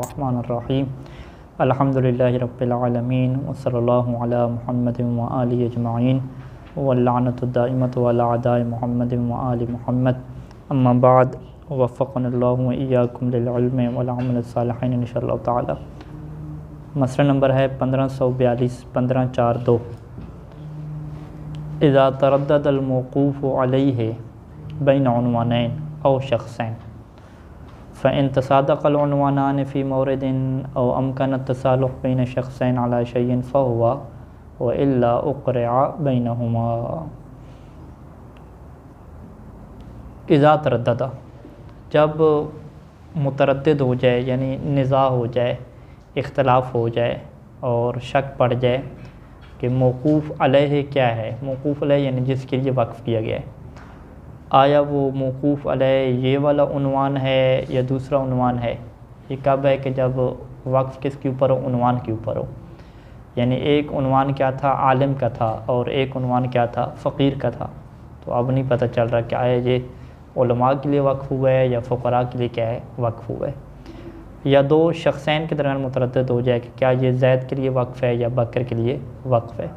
रहमानिर्रहीम अल्हम्दुलिल्लाहि रब्बिल आलमीन वस्सल्लल्लाहु अला मुहम्मदिन व आलिहि अजमाइन वल्लअनतु दाइमतु अला अदाइ मुहम्मदिन व आलि मुहम्मद अम्मा बाद वफ़क़नल्लाहु व इय्याकुम लिल इल्मि वल अमल सालिहीन इंशाअल्लाह ताला। मसला नंबर है 1542 1542। इज़ा तरद्ददल मौक़ूफ़ु अलैहि बैन उन्वानैन औ शख़्सैन फ़इन तसादक़ल उन्वानान फ़ी मौरिदिन औ अमकन तसालुक़ बैन शख़्सैन अला शैइन फ़हुवा व इल्ला उक़रिअ बैनहुमा। इज़ा तरद्ददा, जब मुतरद्दिद हो जाए यानी निज़ा हो जाए, इख्तलाफ हो जाए और शक पड़ जाए कि मौक़ूफ़ अलैहि क्या है। मौक़ूफ़ अलैहि यानी जिसके लिए वक्फ़ किया गया है, आया वो मौक़ूफ़ अलैहि ये वाला उन्वान है या दूसरा उन्वान है। ये कब है कि जब वक्फ़ किसके ऊपर हो, उन्वान के ऊपर हो। यानी एक उन्वान क्या था, आलिम का था, और एक उन्वान क्या था, फ़कीर का था। तो अब नहीं पता चल रहा कि आया ये उलमा के लिए वक्फ़ हुआ है या फ़ुक़रा के लिए क्या है, वक्फ़ हुआ है। या दो शख़्सैन के दरमियान मुतरद्दिद हो जाए कि क्या ये ज़ैद के लिए वक्फ़ है या बकर के लिए वक्फ़ है।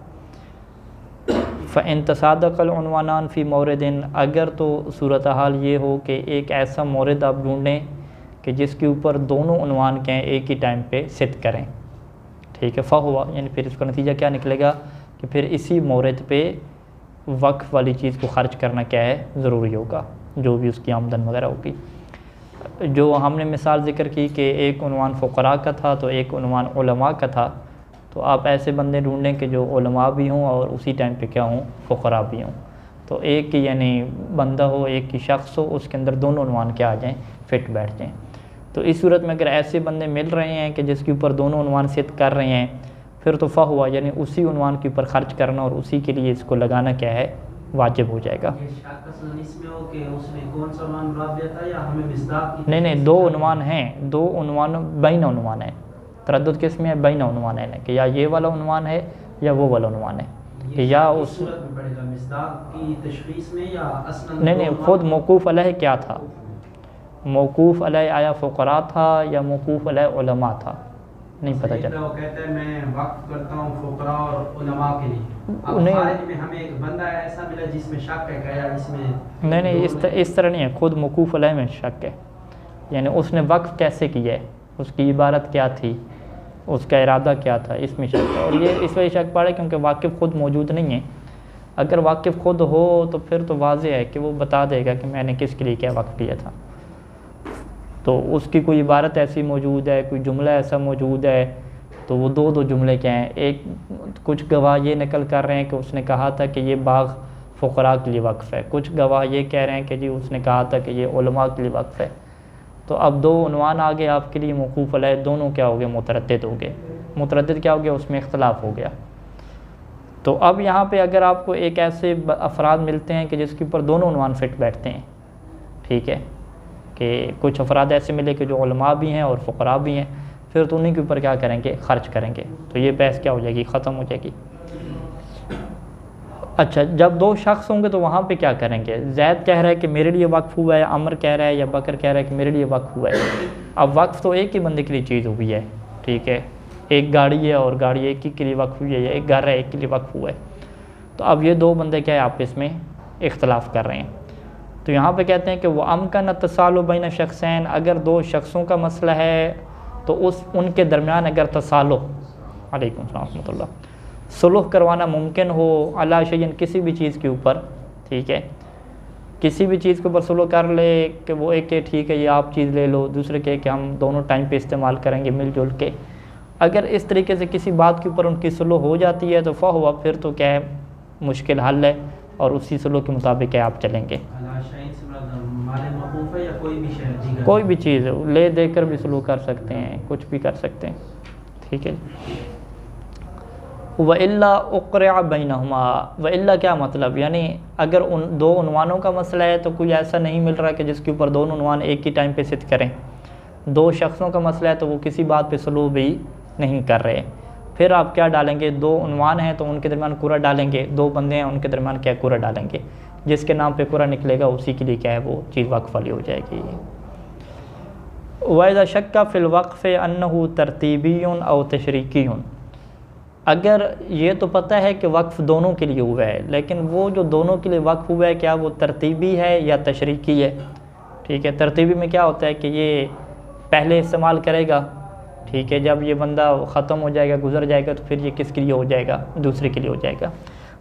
फ़इन तसादक़ल उन्वानान फ़ी मौरिदिन, अगर तो सूरत हाल ये हो कि एक ऐसा मौरिद आप ढूँढें कि जिसके ऊपर दोनों उन्वान के हैं एक ही टाइम पे सिद्ध करें, ठीक है। फ़हुवा यानी फिर इसका नतीजा क्या निकलेगा कि फिर इसी मौरिद पे वक्फ़ वाली चीज़ को ख़र्च करना क्या है, ज़रूरी होगा, जो भी उसकी आमदन वगैरह होगी। जो हमने मिसाल ज़िक्र की कि एक उन्वान फ़ुक़रा का था तो एक उन्वान उलमा का था, तो आप ऐसे बंदे ढूंढें कि जो उलमा भी हों और उसी टाइम पे क्या हों, फ़ुक़रा भी हों। तो एक की यानी बंदा हो, एक की शख्स हो, उसके अंदर दोनों उन्वान क्या आ जाएँ, फ़िट बैठ जाएँ। तो इस सूरत में अगर ऐसे बंदे मिल रहे हैं कि जिसके ऊपर दोनों उन्वान सिद्ध कर रहे हैं, फिर तो फ़ा हुआ यानी उसी उन्वान के ऊपर ख़र्च करना और उसी के लिए इसको लगाना क्या है, वाजिब हो जाएगा। नहीं, दो उन्वान हैं, दो उन्वान बैन उन्वान है। तरद्दुद किस में है, बैन उन्वान है कि या ये वाला उन्वान है या वो वाला उन्वान है कि या उस नहीं खुद मौक़ूफ़ अलैहि क्या था, मौक़ूफ़ अलैहि आया फ़ुक़रा था या मौक़ूफ़ अलैहि उलमा था, नहीं पता चला। वो कहते हैं मैं वक्फ करता हूँ फ़ुक़रा और उलमा के लिए। अब खारिज में हमें एक बंदा ऐसा मिला जिसमें शक है कि यार इसमें नहीं इस तरह नहीं है, खुद मौक़ूफ़ अलैहि में शक है। यानी उसने वक्फ कैसे किया है, उसकी इबारत क्या थी, उसका इरादा क्या था, इसमें शक है। और ये इस वजह शक पड़ा क्योंकि वाकिफ़ ख़ुद मौजूद नहीं है। अगर वाकिफ़ ख़ुद हो तो फिर तो वाज़ेह है कि वो बता देगा कि मैंने किसके लिए क्या वक्फ किया था। तो उसकी कोई इबारत ऐसी मौजूद है, कोई जुमला ऐसा मौजूद है, तो वो दो जुमले क्या हैं। एक कुछ गवाह ये नकल कर रहे हैं कि उसने कहा था कि ये बाग़ फ़ुक़रा के लिए वक्फ़ है, कुछ गवाह ये कह रहे हैं कि जी उसने कहा था कि ये उलमा के लिए वक्फ़ है। तो अब दो उन्वान आ गए आपके लिए मौक़ूफ़ अलैहि, दोनों क्या हो गए, मुतरद्दिद हो गए। मुतरद्दिद क्या हो गया, उसमें इख्तलाफ हो गया। तो अब यहाँ पे अगर आपको एक ऐसे अफराद मिलते हैं कि जिसके ऊपर दोनों उन्वान फ़िट बैठते हैं, ठीक है, कि कुछ अफराद ऐसे मिले कि जो उलमा भी हैं और फ़ुक़रा भी हैं, फिर तो उन्हीं के ऊपर क्या करेंगे, ख़र्च करेंगे। तो ये बहस क्या हो जाएगी, ख़त्म हो जाएगी। अच्छा, जब दो शख्स होंगे तो वहाँ पे क्या करेंगे। ज़ैद कह रहा है कि मेरे लिए वक्फ़ हुआ है, अमर कह रहा है या बकर कह रहा है कि मेरे लिए वक्फ़ हुआ है। अब वक्फ़ तो एक ही बंदे के लिए चीज़ हुई है, ठीक है। एक गाड़ी है और गाड़ी एक ही के लिए वक्फ़ हुई है, या एक घर है एक के लिए वक्फ़ हुआ है। तो अब ये दो बंदे क्या है, आपस में इख्तलाफ कर रहे हैं। तो यहाँ पे कहते हैं कि वह अमकन तसालु बैन शख़्सैन, अगर दो शख्सों का मसला है तो उनके दरमियान अगर तसालु अलैकुम सलाम रहमतुल्लाह सुलह करवाना मुमकिन हो, अला शैइन किसी भी चीज़ के ऊपर, ठीक है, किसी भी चीज़ के ऊपर सुलह कर ले कि वो एक के ठीक है ये आप चीज़ ले लो, दूसरे के कि हम दोनों टाइम पे इस्तेमाल करेंगे मिलजुल के। अगर इस तरीके से किसी बात के ऊपर उनकी सुलह हो जाती है तो फ़ा हुआ, फिर तो क्या है, मुश्किल हल है और उसी सुलह के मुताबिक आप चलेंगे। कोई भी चीज़ ले देकर भी सुलह कर सकते हैं, कुछ भी कर सकते हैं, ठीक है। व इल्ला उक़रिअ बैनहुमा, व इल्ला क्या मतलब, यानी अगर उन दो उन्वानों का मसला है तो कोई ऐसा नहीं मिल रहा कि जिसके ऊपर दोनों उन्वान एक ही टाइम पे सिद्ध करें। दो शख्सों का मसला है तो वो किसी बात पे सुलह भी नहीं कर रहे, फिर आप क्या डालेंगे, दो उन्वान हैं तो उनके दरमियान कुरा डालेंगे, दो बंदे हैं उनके दरमियान क्या कुरा डालेंगे, जिसके नाम पे कुरा निकलेगा उसी के लिए क्या है वो चीज़ वक्फ़ वाली हो जाएगी। वइज़ा शक्का फ़िल वक़्फ़ अन्नहु तरतीबियुन औ तशरीकियुन, अगर ये तो पता है कि वक्फ़ दोनों के लिए हुआ है, लेकिन वो जो दोनों के लिए वक्फ़ हुआ है क्या वो तरतीबी है या तशरीकी है। ठीक है, तरतीबी में क्या होता है कि ये पहले इस्तेमाल करेगा, ठीक है, जब ये बंदा ख़त्म हो जाएगा, गुज़र जाएगा, तो फिर ये किसके लिए हो जाएगा, दूसरे के लिए हो जाएगा।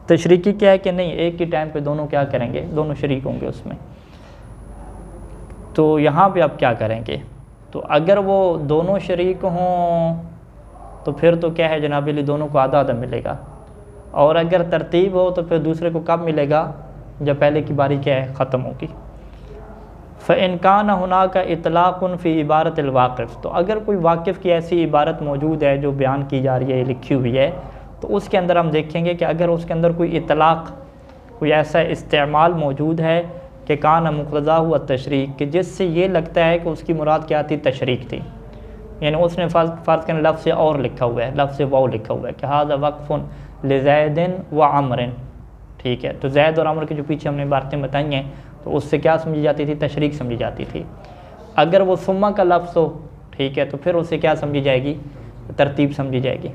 तशरीकी क्या है कि नहीं, एक ही टाइम पे दोनों क्या करेंगे, दोनों शरीक होंगे उसमें। तो यहाँ पे आप क्या करेंगे, तो अगर वो दोनों शरीक हों तो फिर तो क्या है जनाब अली, दोनों को आधा आधा मिलेगा। और अगर तरतीब हो तो फिर दूसरे को कब मिलेगा, जब पहले की बारी क्या है, ख़त्म होगी। फ़इन कान हुनाका इतलाक़ुन फ़ी इबारत वाक़िफ़, तो अगर कोई वाक़िफ़ की ऐसी इबारत मौजूद है जो बयान की जा रही है, लिखी हुई है, तो उसके अंदर हम देखेंगे कि अगर उसके अंदर कोई इतलाक़, कोई ऐसा इस्तेमाल मौजूद है कि कान मुक़्तज़ा हुआ तशरीक, कि जिससे ये लगता है कि उसकी मुराद क्या थी, तशरीक थी। यानी उसने फ़र्ज़ करें लफ्ज़ और लिखा हुआ है, लफ्ज़ वाव लिखा हुआ है कि हाज़ा वक़्फ़ुन लिज़ैदिन व अमरिन। ठीक है, तो ज़ैद और अमर के जो पीछे हमने बातें बताई हैं, तो उससे क्या समझी जाती थी, तशरीक समझी जाती थी। अगर वो सुम्मा का लफ्ज़ हो, ठीक है, तो फिर उससे क्या समझी जाएगी, तरतीब समझी जाएगी।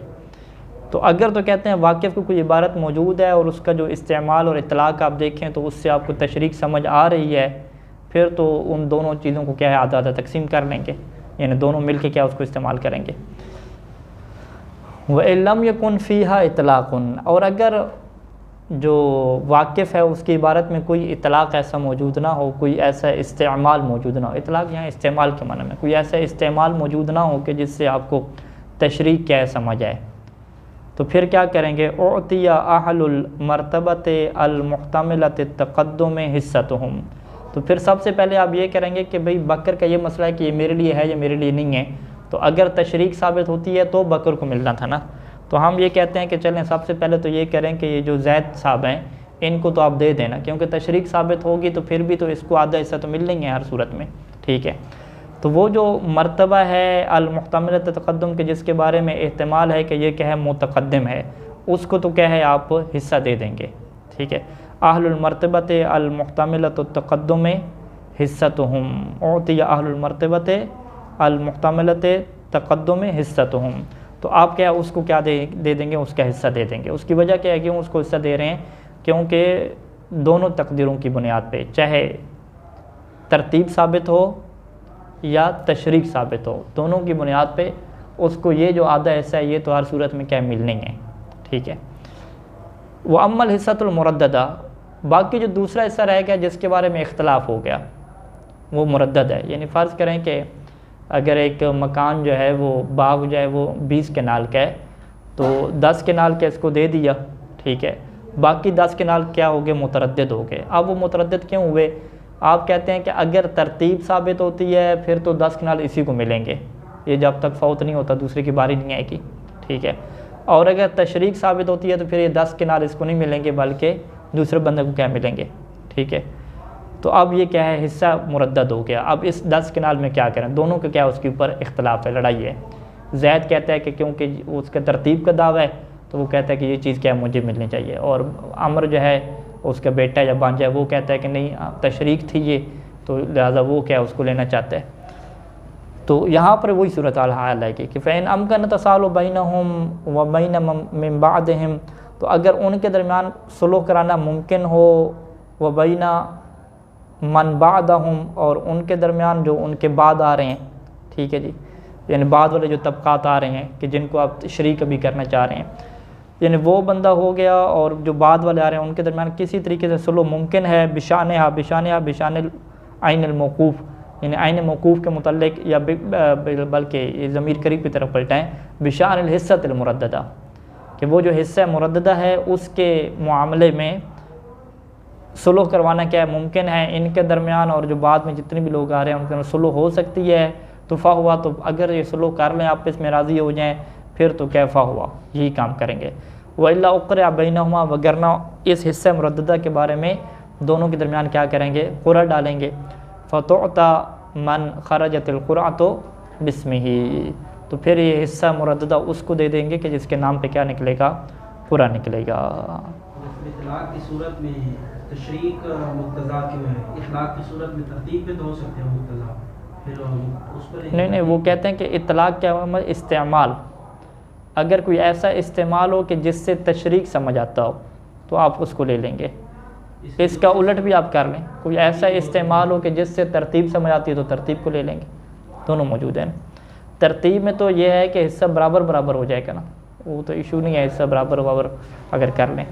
तो अगर तो कहते हैं वाक़िफ़ की कोई इबारत मौजूद है और उसका जो इस्तेमाल और इतलाक़ आप देखें तो उससे आपको तशरीक समझ आ रही है, फिर तो उन दोनों चीज़ों को क्या है, आधा आधा तकसीम कर लेंगे, यानी दोनों मिल के क्या उसको इस्तेमाल करेंगे। व लम यकुन फ़ीहा इतलाक़ुन, और अगर जो वाक़िफ़ है उसकी इबारत में कोई इतलाक़ ऐसा मौजूद ना हो, कोई ऐसा इस्तेमाल मौजूद ना हो, इतलाक़ यहाँ इस्तेमाल के माने में, कोई ऐसा इस्तेमाल मौजूद ना हो कि जिससे आपको तशरीक क्या है समझ आए, तो फिर क्या करेंगे, उतिया अहलुल मर्तबत अल मुहतमिलत तक़द्दुम हिस्सतुहुम, तो फिर सबसे पहले आप ये करेंगे कि भाई बकर का ये मसला है कि ये मेरे लिए है, ये मेरे लिए नहीं है। तो अगर तशरीक साबित होती है तो बकर को मिलना था ना, तो हम ये कहते हैं कि चलें सबसे पहले तो ये करें कि ये जो ज़ैद साहब हैं इनको तो आप दे देना, क्योंकि तशरीक साबित होगी तो फिर भी तो इसको आधा हिस्सा तो मिल नहीं है हर सूरत में। ठीक है, तो वो जो मर्तबा है अल मुहतमिलत तक़द्दुम के, जिसके बारे में एहतमाल है कि ये क्या है, मुतक़द्दिम है, उसको तो क्या है आप हिस्सा दे देंगे। ठीक है, अहलुल मर्तबत अल मुहतमिलत तक़द्दुम हिस्सतुहुम, उतिया अहलुल मर्तबत अल मुहतमिलत तक़द्दुम हिस्सतुहुम, तो आप क्या उसको क्या दे देंगे, उसका हिस्सा दे देंगे। उसकी वजह क्या है, क्यों उसको हिस्सा दे रहे हैं, क्योंकि दोनों तकदीरों की बुनियाद पे, चाहे तरतीब साबित हो या तशरीक साबित हो, दोनों की बुनियाद पे उसको ये जो आधा हिस्सा है ये तो हर सूरत में क्या मिलनी है। ठीक है, वह अम्मल हिस्सतुल मुरद्ददा, बाकी जो दूसरा हिस्सा रह गया जिसके बारे में इख्तलाफ हो गया वो मुरद्दद है। यानी फ़र्ज़ करें कि अगर एक मकान जो है वो बाग जो है वो 20 कनाल का है, तो 10 कनाल का इसको दे दिया, ठीक है, बाकी 10 कनाल क्या हो गए, मुतरद्दिद हो गए। अब वो मुतरद्दिद क्यों हुए, आप कहते हैं कि अगर तरतीब साबित होती है फिर तो 10 कनाल इसी को मिलेंगे, ये जब तक फौत नहीं होता दूसरे की बारी नहीं आएगी। ठीक है, और अगर तशरीक साबित होती है तो फिर ये 10 कनाल इसको नहीं मिलेंगे बल्कि दूसरे बंदे को क्या मिलेंगे। ठीक है, तो अब ये क्या है, हिस्सा मुरद्दद हो गया। अब इस 10 कनाल में क्या करें, दोनों का क्या उसके ऊपर इख्तलाफ है, लड़ाई है। ज़ैद कहता है कि क्योंकि उसका तरतीब का दावा है तो वो कहता है कि ये चीज़ क्या है मुझे मिलनी चाहिए, और अमर जो है उसका बेटा या भांजा है वो कहता है कि नहीं तशरीक थी ये, तो लिहाजा वो क्या उसको लेना चाहता है। तो यहाँ पर वही सूरत हाल है कि फ़ैन अमकन तसालु बैनहुम व बैन मिन बादिहिम, तो अगर उनके दरमियान सुलह कराना मुमकिन हो, व बैना मन बादहुम, और उनके दरमियान जो उनके बाद आ रहे हैं, ठीक है जी, यानी बाद वाले जो तबक़ात आ रहे हैं कि जिनको आप शरीक भी करना चाह रहे हैं, यानी वो बंदा हो गया और जो बाद वाले आ रहे हैं उनके दरमियान किसी तरीके से सुलह मुमकिन है, बिशान आइन मौकूफ़, यानी आइन मौकूफ़ के मुतल्लिक, या बल्कि ये ज़मीर करीब की तरफ पलटाएँ, बिशान हिस्सत मुरद्ददा, कि वो जो हिस्सा मुरद्ददा है उसके मामले में सुलह करवाना क्या है, मुमकिन है इनके दरमियान, और जो बाद में जितने भी लोग आ रहे हैं उनके सुलह हो सकती है। तो फ़ा हुआ, तो अगर ये सुलह कर लें आपस में राज़ी हो जाएँ फिर तो कैफ़ा हुआ, यही काम करेंगे। वइल्ला उक़रा बैनहुमा, वगरना इस हिस्से मुरद्ददा के बारे में दोनों के दरमियान क्या करेंगे, क़ुरा डालेंगे। फ़तुअता मन ख़रजतिल क़ुरअतु बिस्मिही, तो फिर ये हिस्सा मुरद्ददा उसको दे देंगे कि जिसके नाम पे क्या निकलेगा, क़ुरा निकलेगा। इतलाक़ की सूरत में तशरीक मुक़्तज़ा क्यों है, इतलाक़ की सूरत में तरतीब पे तो हो सकते हैं मुक़्तज़ा। फिर उसको नहीं, वो कहते हैं कि इतलाक़ क्या हुआ, इस्तेमाल, अगर कोई ऐसा इस्तेमाल हो कि जिससे तशरीक समझ आता हो तो आप उसको ले लेंगे। इसका उलट भी आप कर लें, कोई ऐसा इस्तेमाल हो कि जिससे तरतीब समझ आती है तो तरतीब को ले लेंगे, दोनों मौजूद हैं। तरतीब में तो ये है कि हिस्सा बराबर बराबर हो जाएगा ना, वो तो इशू नहीं है, हिस्सा बराबर बराबर अगर कर लें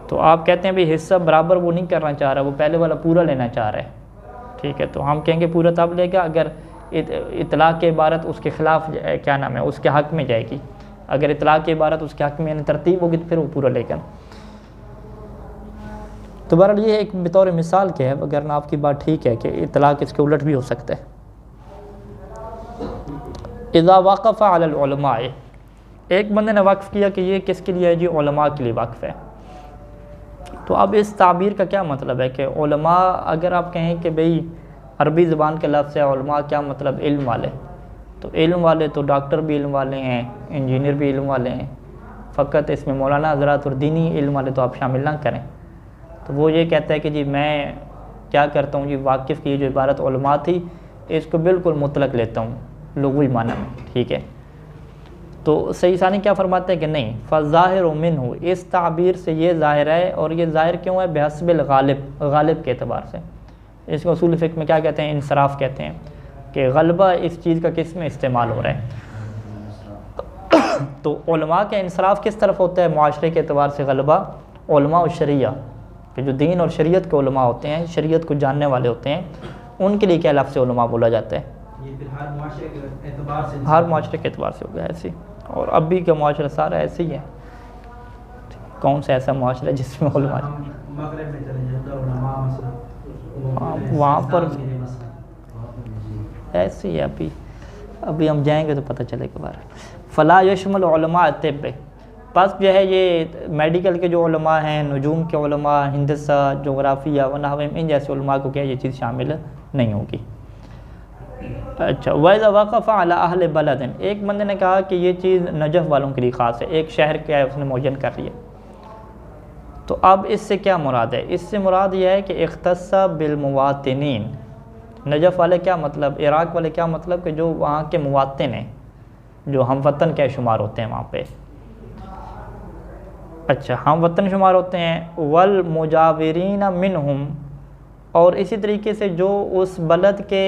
तो आप कहते हैं भाई हिस्सा बराबर वो नहीं करना चाह रहा, वो पहले वाला पूरा लेना चाह रहा है, ठीक है, तो हम कहेंगे पूरा तब लेगा अगर इतलाक़ की इबारत उसके ख़िलाफ़ क्या नाम है उसके हक़ में जाएगी, अगर इतलाक़ की इबारत उसके हक़ में यानी तरतीब होगी तो फिर वो पूरा लेगा। तो बहरहाल ये एक बतौर मिसाल के है, अगर ना आपकी बात ठीक है कि इतलाक़ इसके उलट भी हो सकता है। इज़ा वक़फ़ अलल उलमा, एक बंदे ने वक्फ़ किया कि ये किसके लिए है जी, उलमा के लिए वक्फ़ है। तो अब इस ताबीर का क्या मतलब है कि उलमा, अगर आप कहें कि भाई अरबी ज़बान के लफ्ज़ है उलमा, क्या मतलब इल्म वाले, तो इल्म वाले तो डॉक्टर भी इल्म वाले हैं, इंजीनियर भी इल्म वाले हैं, फ़कत इसमें मौलाना हज़रात और दीनी इल्म वाले तो आप शामिल ना करें। तो वो ये कहता है कि जी मैं क्या करता हूँ जी, वाकिफ़ की जो इबारत उलमा थी इसको बिल्कुल मुतलक लेता हूँ लुग़वी माना में, ठीक है। तो सही सानी क्या फरमाते हैं कि नहीं, फ़ज़ाहिर मिन्हु, इस ताबीर से ये ज़ाहिर है, और ये ज़ाहिर क्यों है, बिहस्बिल गालिब, गालिब के एतबार से। इसको उसूल फ़िक़्ह में क्या कहते हैं, इंसराफ़ कहते हैं कि गलबा इस चीज़ का किस में इस्तेमाल हो रहा है। तो उलमा का इंसराफ़ किस तरफ होता है, मुआशरे के एतबार से गलबा उलमा और शरिया कि जो दीन और शरीयत के उलमा होते हैं, शरीयत को जानने वाले होते हैं, उनके लिए क्या लफ्ज़ उलमा बोला जाता है, ये फिर हर मुआशरे के एतबार से, हर मुआशरे के एतबार से हो गया ऐसे, और अब भी का मुआशरा सारा ऐसे ही है। कौन सा ऐसा मुआशरा है जिसमें उलमा, मगरिब में चले जाता है उलमा मसला, वहाँ पर ऐसे ही है। अभी हम जाएंगे तो पता चलेगा बार। फ़ला यशमल उलमा तिब, बस जो है ये मेडिकल के जो उलमा हैं, नुजूम के उलमा, हिंदसा, जोग्राफिया व नहव, इन जैसे उलमा को क्या ये चीज़ शामिल नहीं होगी। अच्छा, वैज़ा वक़फ़ अला अहल बलदन, एक बंदे ने कहा कि ये चीज़ नजफ़ वालों के लिए ख़ास है, एक शहर क्या है उसने मुअय्यन कर लिया। तो अब इससे क्या मुराद है, इससे मुराद यह है कि इख्तस्सा बिलमुवातिनीन, नजफ़ वाले क्या मतलब, इराक़ वाले क्या मतलब कि जो वहाँ के मुवातिन हैं, जो हम वतन के शुमार होते हैं वहाँ पे, अच्छा हम वतन शुमार होते हैं, वल मुजाविरीन मिनहुम, और इसी तरीके से जो उस बलद के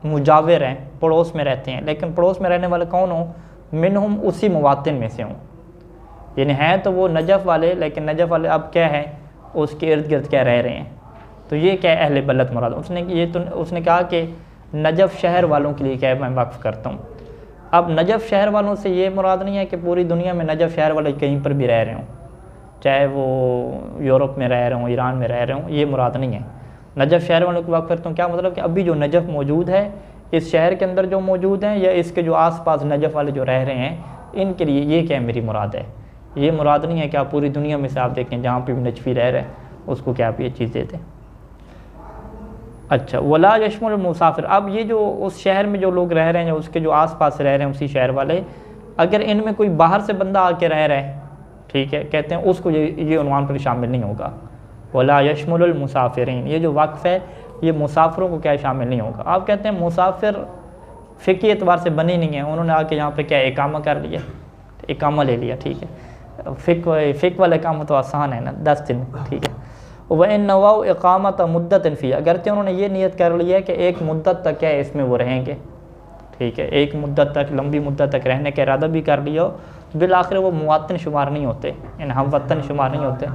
मुजाविर हैं, पड़ोस में रहते हैं, लेकिन पड़ोस में रहने वाले कौन हो, मिनहुम उसी मुवातिन में से हों, यानी हैं तो वो नजफ़ वाले, लेकिन नजफ़ वाले अब क्या है उसके इर्द गिर्द क्या रह रहे हैं, तो ये क्या अहले बलद मुराद। उसने कहा कि नजफ़ शहर वालों के लिए क्या है मैं वक्फ़ करता हूँ। अब नजफ़ शहर वालों से ये मुराद नहीं है कि पूरी दुनिया में नजफ़ शहर वाले कहीं पर भी रह रहे हों, चाहे वो यूरोप में रह रहे हों, ईरान में रह रहे हों, ये मुराद नहीं है। नजफ़ शहर वालों को वक्फ़ करता हूँ, क्या मतलब कि अभी जो नजफ़ मौजूद है इस शहर के अंदर जो मौजूद हैं, या इसके जो आसपास नजफ़ वाले जो रह रहे हैं, इनके लिए ये क्या मेरी मुराद है। ये मुराद नहीं है कि आप पूरी दुनिया में से आप देखें जहाँ पे भी नजफ़ी रह रहे हैं उसको क्या आप ये चीज़ देते हैं। अच्छा, वला यशमुल मुसाफिर, अब ये जो उस शहर में जो लोग रह रहे हैं, उसके जो आसपास रह रहे हैं उसी शहर वाले, अगर इनमें कोई बाहर से बंदा आके रह रहा है, ठीक है, कहते हैं उसको ये उन्वान पर शामिल नहीं होगा। वला यशमुल मुसाफिरीन, ये जो वक्फ़ है ये मुसाफिरों को क्या शामिल नहीं होगा। आप कहते हैं मुसाफिर फ़िक़ी एतबार से बने नहीं है, उन्होंने आके यहाँ पे क्या इकामा कर लिया, इकामा ले लिया, ठीक है, फ़िक़ वाला काम तो आसान है ना, 10 दिन, ठीक है। वह इन नवाउ इक़ामत मुद्दत फ़ी, अगर तो उन्होंने ये नियत कर लिया कि एक मुद्दत तक क्या है इसमें वो रहेंगे, ठीक है, एक मुद्दत तक, लंबी मुद्दत तक रहने का इरादा भी कर लिया, बिल आखिर वो मुवातिन शुमार नहीं होते, यानी हम वतन शुमार नहीं होते,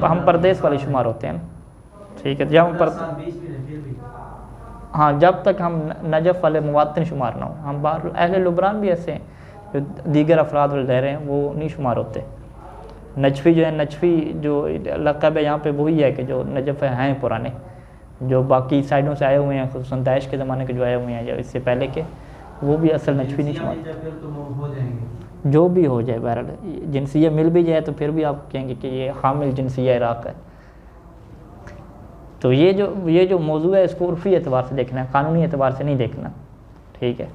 हम परदेश वाले शुमार होते हैं, ठीक है। जब हाँ, जब तक हम नजफ़ वाले मुवातिन शुमार ना हो, हम बाहर अहले लुबनान भी ऐसे हैं जो दीगर अफराद वाले रह रहे हैं वो नहीं शुमार होते। नजफ़ी जो है, नजफ़ी जो लक़ब है यहाँ पे वही है कि जो नजफ़ हैं पुराने, जो बाकी साइडों से आए हुए हैं, खुसूसन दाइश के ज़माने के जो आए हुए हैं या इससे पहले के, वो भी असल नजफ़ी नहीं शुमार, जो भी हो जाए। बहरहाल जिनसिया मिल भी जाए तो फिर भी आप कहेंगे कि ये हामिल जिनसिया इराक़ है। तो ये जो मौजू है इसको उर्फ़ी एतबार से देखना है, कानूनी एतबार से नहीं देखना, ठीक है।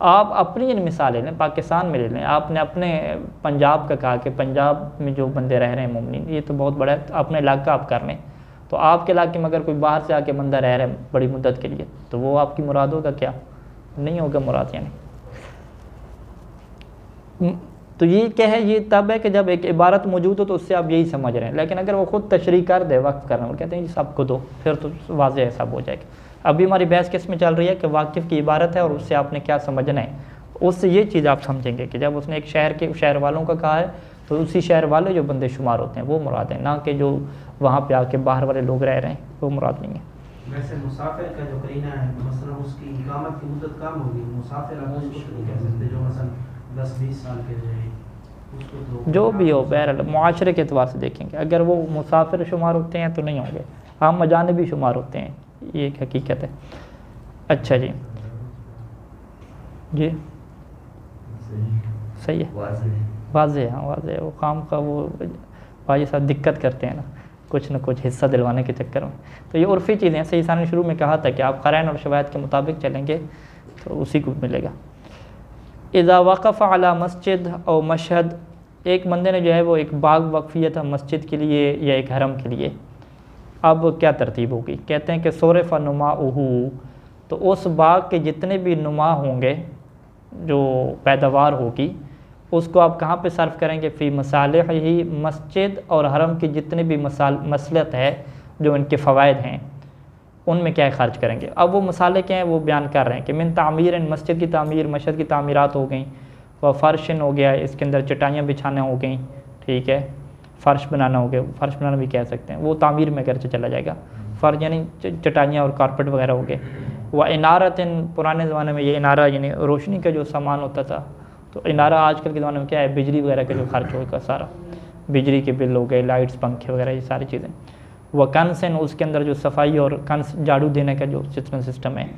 आप अपनी इन मिसालें लें, पाकिस्तान में ले लें, आपने अपने पंजाब का कहा कि पंजाब में जो बंदे रह रहे हैं मोमिन, ये तो बहुत बड़ा है, अपने इलाका आप कर लें, तो आपके इलाके में अगर कोई बाहर से आके बंदा रह रहा है बड़ी मुद्दत के लिए, तो वो आपकी मुराद होगा क्या? नहीं होगा मुराद। यानी तो ये क्या है, ये तब है कि जब एक इबारत मौजूद हो तो उससे आप यही समझ रहे हैं। लेकिन अगर वो खुद तशरीह कर दे वक्फ करना, वो कहते हैं जी सबको दो, फिर तो वाज़ेह सब हो जाएगा। अभी हमारी बहस किस में चल रही है कि वाकिफ़ की इबारत है और उससे आपने क्या समझना है। उससे ये चीज़ आप समझेंगे कि जब उसने एक शहर वालों का कहा है तो उसी शहर वाले जो बंदे शुमार होते हैं वो मुराद है, ना कि जो वहाँ पे आके बाहर वाले लोग रह रहे हैं, वो मुराद नहीं है। वैसे मुसाफिर का जो करीना है, मसलन उसकी इकामत की मुद्दत कम होगी, मुसाफिर आप उसको नहीं कह सकते जो मसलन 10-20 साल के रहे, उसको तो जो भी हो बहरहाल मुआशरे के एतबार से देखेंगे। अगर वो मुसाफिर शुमार होते हैं तो नहीं होंगे, हम अजानबी शुमार होते हैं, ये एक हकीकत है। अच्छा जी, जी सही है, वाज़े है, हाँ वाज़े है। वो काम का वो भाई साहब दिक्कत करते हैं ना कुछ हिस्सा दिलवाने के चक्कर में। तो ये उर्फ़ी चीज़ें हैं। सही ने शुरू में कहा था कि आप क़रैन और शवाहिद के मुताबिक चलेंगे तो उसी को मिलेगा। इज़ा वक़फ़ अला मस्जिद और मशहद, एक बंदे ने जो है वो एक बाग वक़फ़ किया था मस्जिद के लिए या एक हरम के लिए। अब क्या तरतीब होगी? कहते हैं कि सोरफ़ नुमाउहु, तो उस बाग के जितने भी नुमा होंगे, जो पैदावार होगी, उसको आप कहाँ पे सर्फ करेंगे? फ़ी मसालिह ही, मस्जिद और हरम की जितने भी मसलहत है, जो इनके फ़वाइद हैं, उनमें क्या खर्च करेंगे। अब वो मसाले क्या हैं वो बयान कर रहे हैं कि मिन तामीर, मस्जिद की तामीर, मस्जिद की तामीरात हो गई, व फ़र्शन हो गया, इसके अंदर चटाइयाँ बिछाना हो गई, ठीक है, फ़र्श बनाना हो गया, फ़र्श बनाना भी कह सकते हैं, वो तामीर में घर से चला जाएगा। फ़र्श यानी चटाइयाँ और कारपेट वगैरह हो गए। व इनारतन, पुराने ज़माने में ये इनारा यानी रोशनी का जो सामान होता था, तो इनारा आजकल के ज़माने में क्या है, बिजली वगैरह का जो खर्च होगा सारा, बिजली के बिल हो गए, लाइट्स, पंखे वगैरह, ये सारी चीज़ें। वह कंसन, उसके अंदर जो सफाई और कंस झाड़ू देने का जो सिस्टम है,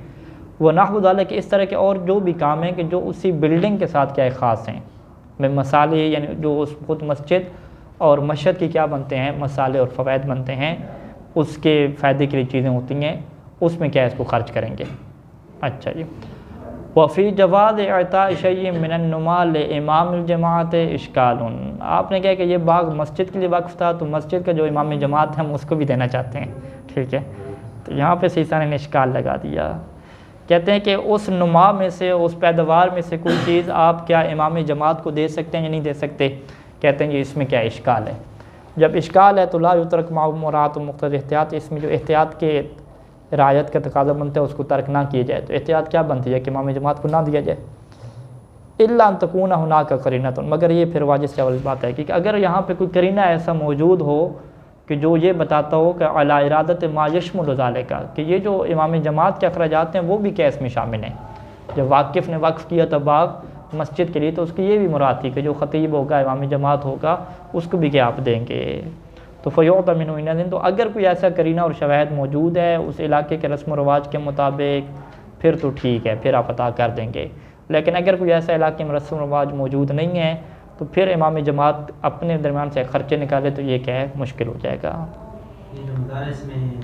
वह नाहवुदाले के इस तरह के और जो भी काम हैं कि जो उसी बिल्डिंग के साथ क्या है ख़ास हैं। में मसाले यानी जो उस खुद मस्जिद और मस्जिद की क्या बनते हैं, मसाले और फ़वाइद बनते हैं, उसके फ़ायदे के लिए चीज़ें होती हैं, उसमें क्या है इसको खर्च करेंगे। अच्छा जी, वफ़ी जवाज़ अता शय्य मिनन नुमाल इमाम जमात इश्कालुन, आपने क्या कि ये बाग मस्जिद के लिए वक्फ था, तो मस्जिद का जो इमाम जमात है हम उसको भी देना चाहते हैं, ठीक है। तो यहाँ पे सीसा ने इश्काल लगा दिया। कहते हैं कि उस नुमा में से, उस पैदावार में से कोई चीज़ आप क्या इमाम जमात को दे सकते हैं या नहीं दे सकते। कहते हैं कि इसमें क्या इश्काल है। जब इश्काल है तो ला युतरक मामूरात मुख्तलिफ एहतियात, इसमें जो एहतियात के रायत का तकाज़ा बनता है उसको तर्क ना किया जाए। तो एहतियात क्या बनती है कि इमाम जमात को ना दिया जाए। इल्ला अन तकून हुना का करीना, तो मगर ये फिर वाजिब से वाली बात है कि अगर यहाँ पे कोई करीना ऐसा मौजूद हो कि जो ये बताता हो कि अला इरादत मा यशमुल ज़ालिका, कि ये जो इमाम जमात के अखराजात हैं वो भी क्या इसमें शामिल हैं। जब वाकिफ़ ने वक्फ़ किया था बाग मस्जिद के लिए, तो उसकी ये भी मुराद थी कि जो ख़तीब होगा, इमाम जमात होगा, उसको भी क्या आप देंगे। तो फ़योता मिन्हु इन दिन, तो अगर कोई ऐसा करीना और शवाहिद मौजूद है उस इलाके के रस्म व रवाज के मुताबिक, फिर तो ठीक है, फिर आप अता कर देंगे। लेकिन अगर कोई ऐसा इलाके में रस्म व रवाज मौजूद नहीं है तो फिर इमाम जमात अपने दरमियान से खर्चे निकाले तो ये क्या है, मुश्किल हो जाएगा। ये जो मदारिस में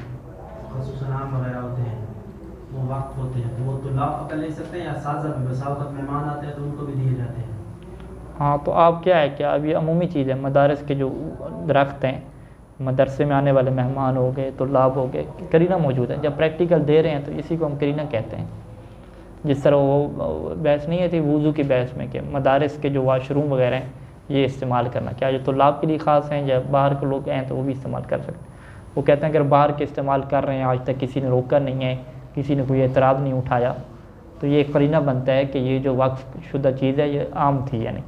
ख़ुसूसन आम वगैरह होते हैं वो वक्त होते हैं, तो वो तो लाभ कर ले सकते हैं या साजा भी, बसावत मेहमान आते हैं तो उनको भी दिए जाते हैं। हाँ, तो आप क्या है क्या, अब ये अमूमी चीज़ है, मदारिस के जो दरख्त हैं, मदरसे में आने वाले मेहमान हो गए, तो लाभ हो गए, करीना मौजूद है। जब प्रैक्टिकल दे रहे हैं तो इसी को हम करीना कहते हैं। जिस तरह वो बहस नहीं है थी वज़ू की बहस में कि मदारिस के जो वाशरूम वगैरह हैं ये इस्तेमाल करना, क्या ये तो लाभ के लिए ख़ास हैं या बाहर के लोग हैं तो वो भी इस्तेमाल कर सकते हैं। वो कहते हैं अगर बाहर के इस्तेमाल कर रहे हैं, आज तक किसी ने रोका नहीं है, किसी ने कोई एतराज़ नहीं उठाया, तो ये करीना बनता है कि ये जो वक्फ़ शुदा चीज़ है ये आम थी, यानी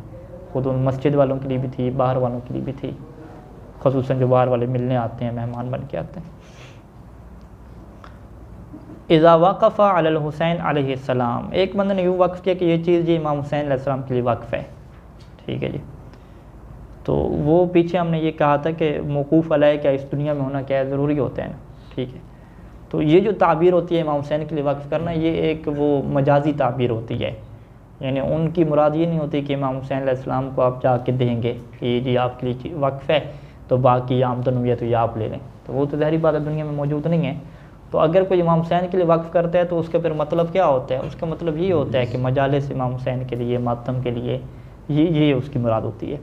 खुद उन मस्जिद वालों के लिए भी थी, बाहर वालों के लिए भी थी, ख़ुसूसन जो बाहर वाले मिलने आते हैं, मेहमान बन के आते हैं। इज़ा वक़फ़ अलल हुसैन अलैहिस्सलाम, एक बंदे ने यूँ वक्फ़ किया कि ये चीज़ जी इमाम हुसैन अलैहिस्सलाम के लिए वक्फ़ है, ठीक है जी। तो वो पीछे हमने ये कहा था कि मौकूफ़ अलैह क्या इस दुनिया में होना क्या है, ज़रूरी होता है ना, ठीक है। तो ये जो ताबीर होती है इमाम हुसैन के लिए वक्फ़ करना, ये एक वो मजाजी ताबीर होती है, यानी उनकी मुराद ये नहीं होती कि इमाम हुसैन अलैहिस्सलाम को आप जाके देंगे कि जी आपके लिए वक्फ़ है तो बाकी आमदन हुई है तो ये आप ले लें, तो वो तो ज़ाहिर बात है दुनिया में मौजूद नहीं है। तो अगर कोई इमाम हुसैन के लिए वक्फ़ करता है तो उसका फिर मतलब क्या होता है, उसका मतलब ये होता है कि मजालिस इमाम हुसैन के लिए, मातम के लिए, ये उसकी मुराद होती है।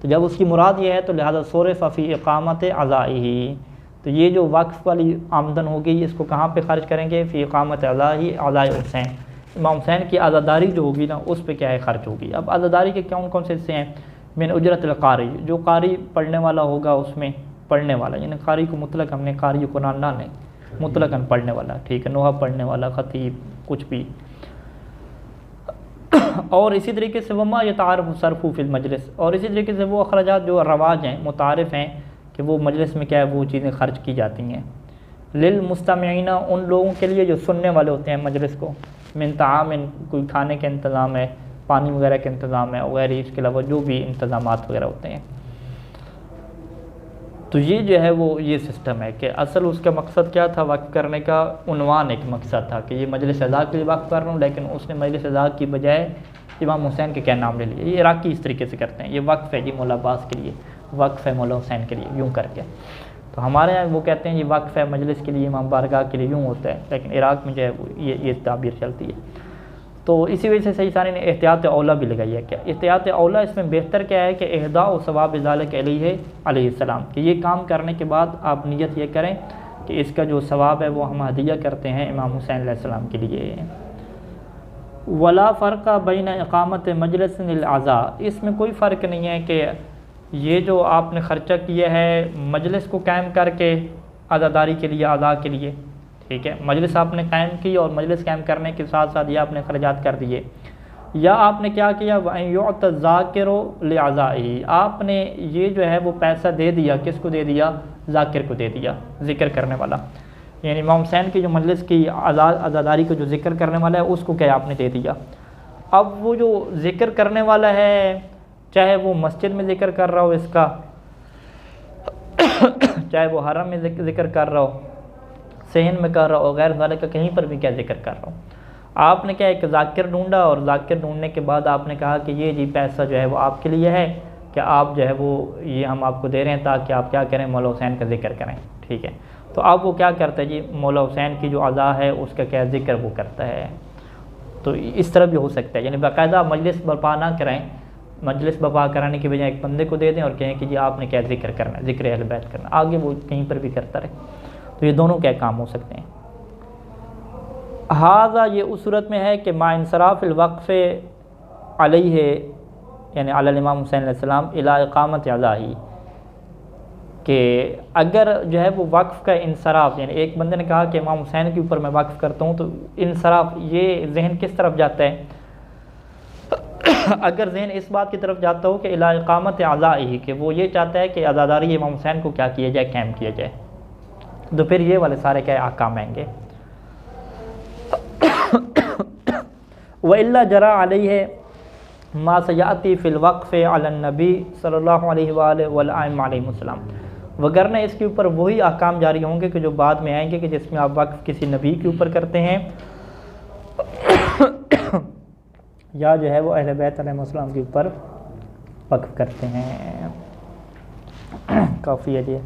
तो जब उसकी मुराद ये है तो लिहाजा सोरफ़ फ़ी इक़ामत अज़ाइही, तो ये जो वक्फ़ वाली आमदन होगी इसको कहाँ पे खर्च करेंगे? फ़ी इक़ामत अज़ाही अज़ाए हुसैन, इमाम हुसैन की आज़ादारी जो होगी ना उस पे क्या है खर्च होगी। अब आज़ादारी के कौन कौन से हिस्से हैं? मिन उजरतुल कारी, जो कारी पढ़ने वाला होगा उसमें, पढ़ने वाला यानी कारी को मुतलक हमने कारी कुरान ना लें, मुतलकन पढ़ने वाला, ठीक है, नोहा पढ़ने वाला, ख़तीब, कुछ भी। और इसी तरीके से वमा यतारफ़ु सरफ़ु फ़िल मजलिस, और इसी तरीके से वो अखराजात जो रवाज हैं, मुतारिफ़ हैं कि वो मजलिस में क्या है वो चीज़ें खर्च की जाती हैं। लिल मुस्तमिईना, उन लोगों के लिए जो सुनने वाले होते हैं मजलिस को, मिन तामिन, कोई खाने का इंतज़ाम है, पानी वगैरह का इंतज़ाम है वगैरह, इसके अलावा जो भी इंतज़ामात वगैरह होते हैं। तो ये जो है वो ये सिस्टम है कि असल उसका मकसद क्या था वक्फ़ करने का? उन्वान एक मकसद था कि ये मजलिस अज़ा के लिए वक्फ़ कर रहा हूँ, लेकिन उसने मजलिस अज़ा की बजाय इमाम हुसैन के क्या नाम ले लिया। ये इराक़ी इस तरीके से करते हैं, ये वक्फ़ है जी मौला अब्बास के लिए, वक्फ़ है मौला हुसैन के लिए, यूँ करके। तो हमारे यहाँ वो कहते हैं ये वक्फ़ है मजलिस के लिए, इमाम बारगाह के लिए, यूँ होता है, लेकिन इराक़ में जो है वो ये ताबीर चलती है। तो इसी वजह से सही सारी ने एहतियात औला भी लगाई है। क्या एहतियात औला इसमें बेहतर क्या है कि इहदा व सवाब ज़ालिक अलैहिस्सलाम, कि ये काम करने के बाद आप नियत ये करें कि इसका जो सवाब है वो हम हदिया करते हैं इमाम हुसैन अलैहिस्सलाम के लिए। वला फ़र्क़ बैन इक़ामत मजलिस लिल अज़ा, इसमें कोई फ़र्क नहीं है कि ये जो आपने ख़र्चा किया है मजलिस को कायम करके अज़ादारी के लिए, अज़ा के लिए, ठीक है, मजलिस आपने कायम की और मजलिस कायम करने के साथ साथ ये आपने खर्चात कर दिए, या आपने क्या किया युअत ज़ाकिरो लिअज़ाई, आपने ये जो है वो पैसा दे दिया, किसको दे दिया? ज़ाकिर को दे दिया, ज़िक्र करने वाला, यानी इमाम हुसैन की जो मजलिस की अज़ादारी को जो ज़िक्र करने वाला है उसको क्या आपने दे दिया। अब वो जो ज़िक्र करने वाला है, चाहे वो मस्जिद में ज़िक्र कर रहा हो इसका, चाहे वो हरम में ज़िक्र कर रहा हो, सहन में कर रहा हो, गैर वाले का कहीं पर भी क्या ज़िक्र कर रहा हो, आपने क्या एक ज़ाकिर ढूंढा और ज़ाकिर ढूंढने के बाद आपने कहा कि ये जी पैसा जो है वो आपके लिए है, कि आप जो है वो ये हम आपको दे रहे हैं ताकि आप क्या करें? मौला हुसैन का ज़िक्र करें, ठीक है। तो अब वो क्या करता है जी? मौला हुसैन की जो अज़ा है उसका क्या ज़िक्र वो करता है। तो इस तरह भी हो सकता है, यानी बाकायदा मजलिस बर्पा ना करें, मजलिस बर्पा कराने की बजाय एक बंदे को दे दें और कहें कि जी आपने क्या ज़िक्र करना है, ज़िक्र अहल बैत करना, आगे वो कहीं पर भी करता रहे। तो ये दोनों क्या काम हो सकते हैं। हाज़ा, ये उस सूरत में है कि मा इंसराफ़िल वक़्फ़ अलैहि, यानी अला इमाम हुसैन अलैहिस्सलाम इला इक़ामत अज़ाही, कि अगर जो है वो वक्फ़ का इंसराफ़, यानी एक बंदे ने कहा कि इमाम हुसैन के ऊपर मैं वक्फ़ करता हूँ, तो इंसराफ़ ये जहन किस तरफ जाता है? अगर जहन इस बात की तरफ जाता हो कि इला इक़ामत अज़ाही, कि वो ये चाहता है कि आज़ादारी इमाम हुसैन को क्या किया जाए? कायम किया जाए, तो फिर ये वाले सारे क्या अहकाम आएंगे। व इल्ला जरा अलैहि मा सयाती फ़िल वक़्फ़ अलन नबी सल्लल्लाहु अलैहि वसल्लम, वगरना इसके ऊपर वही अहकाम जारी होंगे कि जो बाद में आएंगे, कि जिसमें आप वक्फ़ किसी नबी के ऊपर करते हैं या जो है वो अहले बैत अलैहिस्सलाम के ऊपर वक्फ़ करते हैं। काफ़ी है जी।